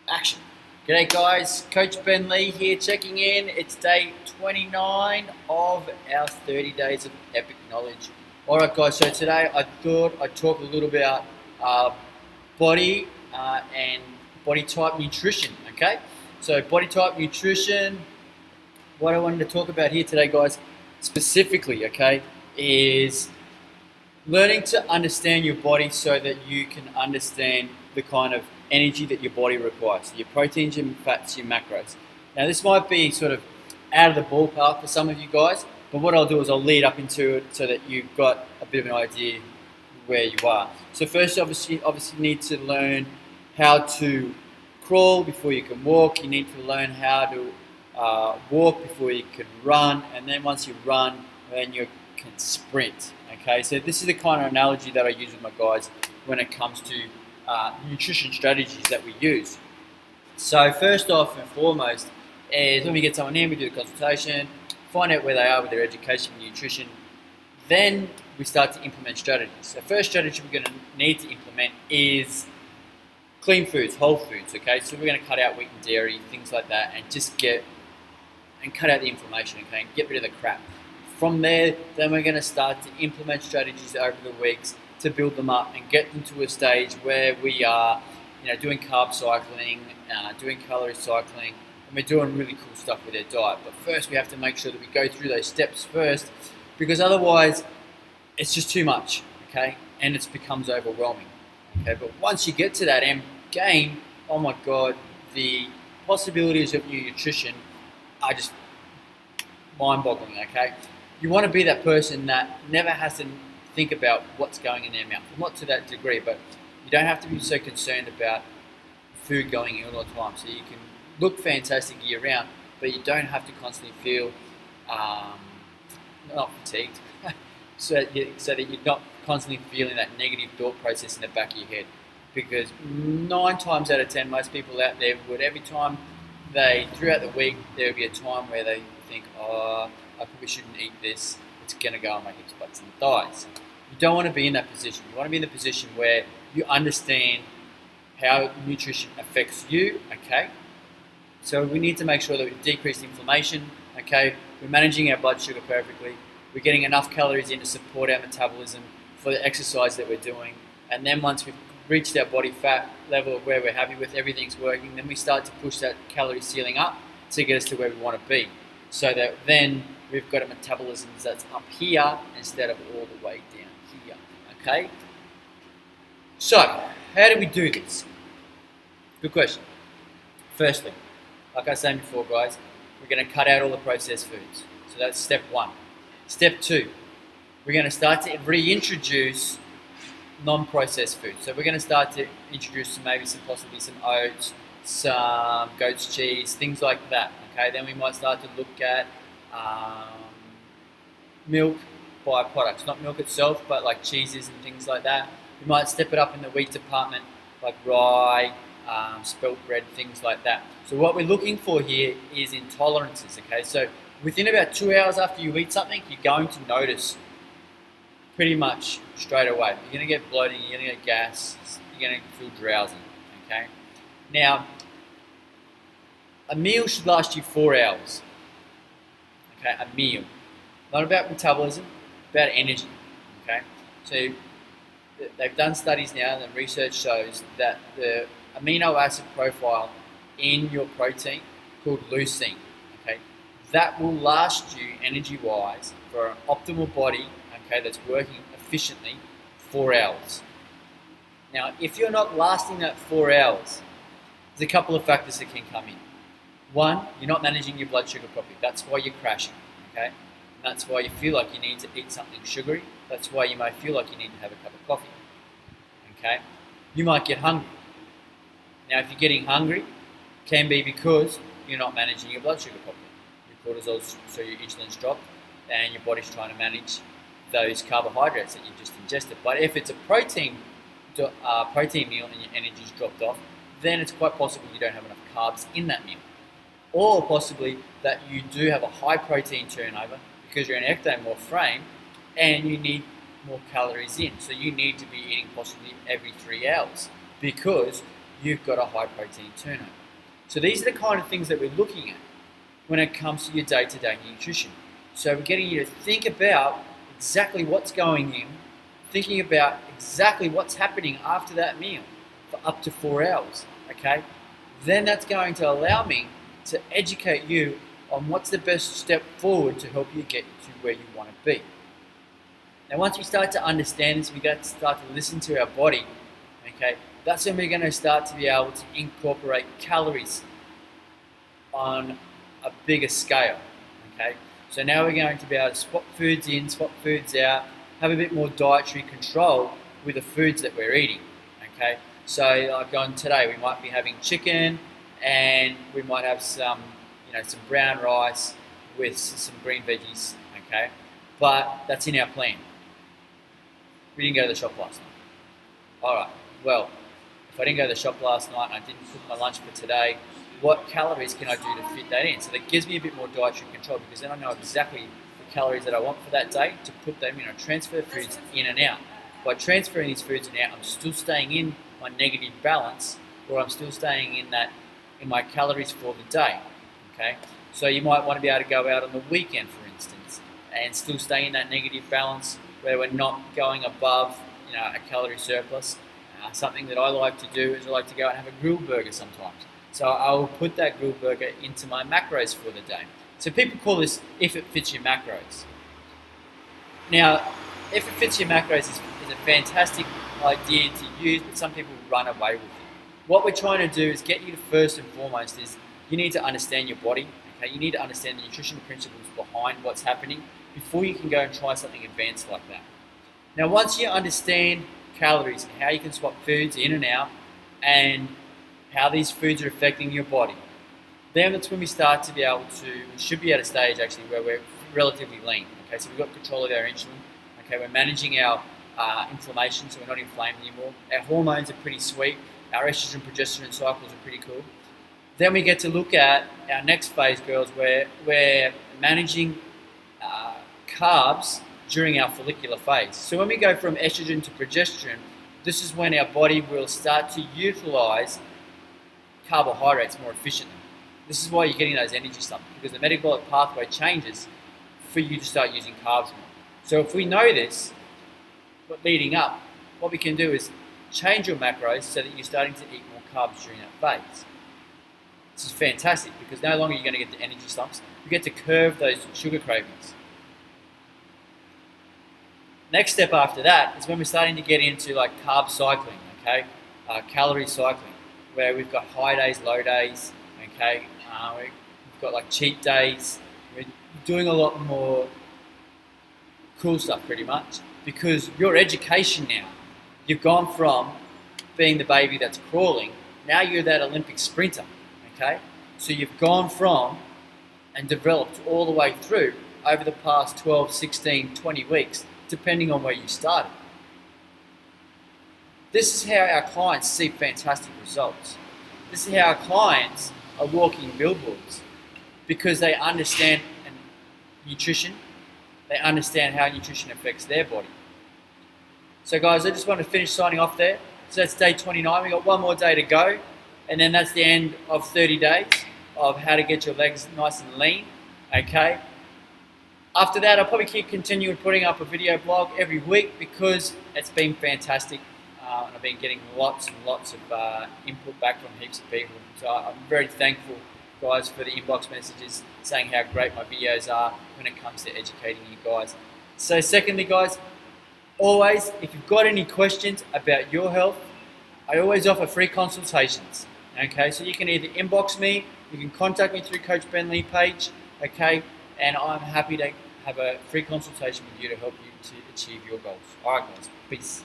Action. G'day guys, Coach Ben Lee here checking in. It's day 29 of our 30 days of epic knowledge. Alright guys, so today I thought I'd talk a little about body and body type nutrition, okay? So body type nutrition, what I wanted to talk about here today guys, specifically, okay, is learning to understand your body so that you can understand the kind of energy that your body requires. So your proteins, your fats, your macros. Now this might be sort of out of the ballpark for some of you guys, but what I'll do is I'll lead up into it so that you've got a bit of an idea where you are. So first, obviously you need to learn how to crawl before you can walk. You need to learn how to walk before you can run, and then once you run, then you can sprint. Okay, so this is the kind of analogy that I use with my guys when it comes to nutrition strategies that we use. So first off and foremost is when we get someone in, we do a consultation, find out where they are with their education and nutrition. Then we start to implement strategies. So first strategy we're going to need to implement is clean foods, whole foods. Okay, so we're going to cut out wheat and dairy, things like that, and just cut out the inflammation. Okay, and get rid of the crap. From there, then we're going to start to implement strategies over the weeks to build them up and get them to a stage where we are, doing carb cycling, doing calorie cycling, and we're doing really cool stuff with their diet. But first, we have to make sure that we go through those steps first, because otherwise, it's just too much, okay? And it becomes overwhelming, okay? But once you get to that end game, oh my God, the possibilities of your nutrition are just mind-boggling, okay? You want to be that person that never has to think about what's going in their mouth. Well, not to that degree, but you don't have to be so concerned about food going in all the time. So you can look fantastic year round, but you don't have to constantly feel not fatigued, so that you're not constantly feeling that negative thought process in the back of your head. Because 9 times out of 10, most people out there would, every time throughout the week, there would be a time where they think, oh, I probably shouldn't eat this, it's going to go on my hips, butts and thighs. You don't want to be in that position. You want to be in the position where you understand how nutrition affects you, okay? So we need to make sure that we decrease inflammation, okay? We're managing our blood sugar perfectly. We're getting enough calories in to support our metabolism for the exercise that we're doing. And then once we've reached our body fat level of where we're happy with, everything's working, then we start to push that calorie ceiling up to get us to where we want to be. So that then we've got a metabolism that's up here instead of all the way down here, okay? So, how do we do this? Good question. Firstly, like I was saying before, guys, we're going to cut out all the processed foods. So that's step 1. Step 2, we're going to start to reintroduce non-processed foods. So we're going to start to introduce possibly some oats, some goat's cheese, things like that. Okay, then we might start to look at milk byproducts, not milk itself, but like cheeses and things like that. We might step it up in the wheat department, like rye, spelt bread, things like that. So what we're looking for here is intolerances. Okay, so within about 2 hours after you eat something, you're going to notice pretty much straight away. You're going to get bloating, you're going to get gas, you're going to feel drowsy. Okay, now a meal should last you 4 hours. Okay, a meal. Not about metabolism, about energy. Okay, so they've done studies now and research shows that the amino acid profile in your protein called leucine, okay, that will last you energy-wise for an optimal body, okay, that's working efficiently 4 hours. Now, if you're not lasting that 4 hours, there's a couple of factors that can come in. One, you're not managing your blood sugar properly. That's why you're crashing, okay? And that's why you feel like you need to eat something sugary. That's why you may feel like you need to have a cup of coffee, okay? You might get hungry. Now, if you're getting hungry, it can be because you're not managing your blood sugar properly. Your cortisol, so your insulin's dropped, and your body's trying to manage those carbohydrates that you just ingested. But if it's a protein meal and your energy's dropped off, then it's quite possible you don't have enough carbs in that meal. Or possibly that you do have a high protein turnover because you're in an ectomorph frame and you need more calories in. So you need to be eating possibly every 3 hours because you've got a high protein turnover. So these are the kind of things that we're looking at when it comes to your day-to-day nutrition. So we're getting you to think about exactly what's going in, thinking about exactly what's happening after that meal for up to 4 hours, okay? Then that's going to allow me to educate you on what's the best step forward to help you get to where you want to be. Now once we start to understand this, we got to start to listen to our body, okay? That's when we're going to start to be able to incorporate calories on a bigger scale, okay? So now we're going to be able to swap foods in, swap foods out, have a bit more dietary control with the foods that we're eating, okay? So like on today, we might be having chicken and we might have some, some brown rice with some green veggies, okay? But that's in our plan. We didn't go to the shop last night. All right, well, if I didn't go to the shop last night and I didn't cook my lunch for today, what calories can I do to fit that in? So that gives me a bit more dietary control because then I know exactly the calories that I want for that day to put them, transfer foods in and out. By transferring these foods in and out, I'm still staying in my negative balance, or I'm still staying in my calories for the day, okay? So you might want to be able to go out on the weekend, for instance, and still stay in that negative balance where we're not going above, a calorie surplus. Something that I like to do is I like to go out and have a grilled burger sometimes. So I will put that grilled burger into my macros for the day. So people call this if it fits your macros. Now, if it fits your macros is a fantastic idea to use, but some people run away with it. What we're trying to do is get you to first and foremost is you need to understand your body. Okay, you need to understand the nutritional principles behind what's happening before you can go and try something advanced like that. Now, once you understand calories and how you can swap foods in and out and how these foods are affecting your body, then that's when we start to be able to, we should be at a stage actually where we're relatively lean. Okay, so we've got control of our insulin. Okay, we're managing our inflammation, so we're not inflamed anymore. Our hormones are pretty sweet. Our estrogen, progesterone cycles are pretty cool. Then we get to look at our next phase, girls, where we're managing carbs during our follicular phase. So when we go from estrogen to progesterone, this is when our body will start to utilize carbohydrates more efficiently. This is why you're getting those energy slumps, because the metabolic pathway changes for you to start using carbs more. So if we know this, but leading up, what we can do is change your macros so that you're starting to eat more carbs during that phase. This is fantastic because no longer you're going to get the energy slumps, you get to curb those sugar cravings. Next step after that is when we're starting to get into like carb cycling, okay, calorie cycling, where we've got high days, low days, okay, we've got like cheat days. We're doing a lot more cool stuff pretty much because your education now, you've gone from being the baby that's crawling, now you're that Olympic sprinter, okay? So you've gone from and developed all the way through over the past 12, 16, 20 weeks, depending on where you started. This is how our clients see fantastic results. This is how our clients are walking billboards because they understand nutrition, they understand how nutrition affects their body. So guys, I just want to finish signing off there. So that's day 29, we've got one more day to go, and then that's the end of 30 days of how to get your legs nice and lean, okay? After that, I'll probably keep continuing putting up a video blog every week because it's been fantastic. And I've been getting lots and lots of input back from heaps of people. So I'm very thankful, guys, for the inbox messages saying how great my videos are when it comes to educating you guys. So secondly, guys, always, if you've got any questions about your health, I always offer free consultations. Okay, so you can either inbox me, you can contact me through Coach Ben Lee page, okay, and I'm happy to have a free consultation with you to help you to achieve your goals. All right, guys, peace.